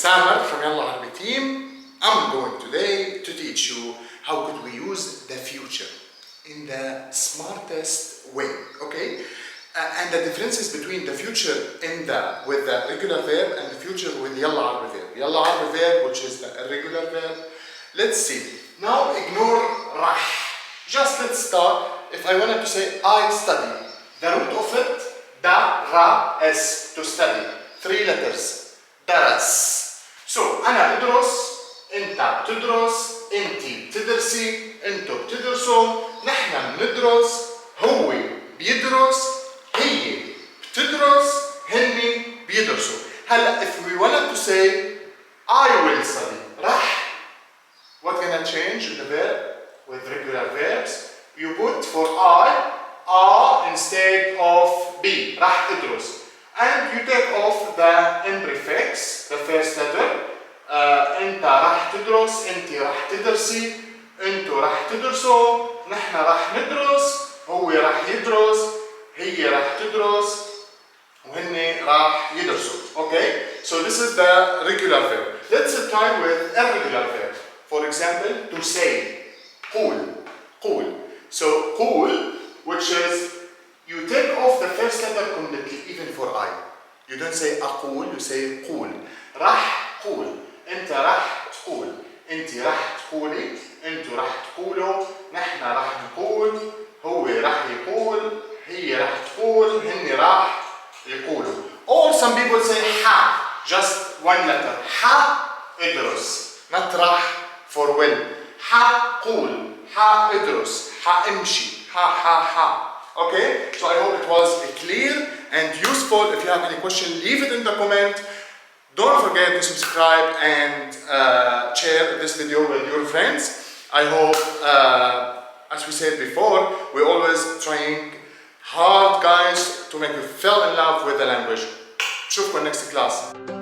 Samer from Yalla Arabee team. I'm going today to teach you how could we use the future in the smartest way, okay? And the differences between the future with the regular verb and the future with Yalla Arabee verb. Yalla Arabee verb, which is the irregular verb. Let's see. Now ignore rah. Just let's start. If I wanted to say I study, the root of it, da, ra, es, to study. 3 letters. درس. So أنا أدرس، أنت بتدرس، أنتي بتدرسي، أنتوا بتدرسوا، نحن بندرس، هو بيدرس، هي بتدرس، هني بيدرسوا. هلا if we wanted to say I will study، رح. What can I change in the verb with regular verbs? You put for I, a instead of be. رح أدرس. And you take off the in prefix, the first letter. أنت رح تدرس، أنتِ رح تدرسي، أنتوا رح تدرسوا، نحن رح ندرس، هو رح يدرس، هي رح تدرس، وهن رح يدرسوا. Okay? So this is the regular verb. Let's try with irregular verb. For example, to say, قول, قول. So قول, which is you take off the first letter completely, even for I. You don't say أقول, you say قول. رح قول. أنت رح تقول. أنت رح تقولي. أنتوا رح تقولوا. نحن رح نقول. هو رح يقول. هي رح تقول. هن رح يقولوا. Or some people say ح. Just one letter. ح ادرس. Not رح for will. ح قول. ح ادرس. ح امشي. ح. Okay, so I hope it was clear and useful. If you have any question, leave it in the comment. Don't forget to subscribe and share this video with your friends. I hope, as we said before, we're always trying hard, guys, to make you fall in love with the language. نشوفكم next class.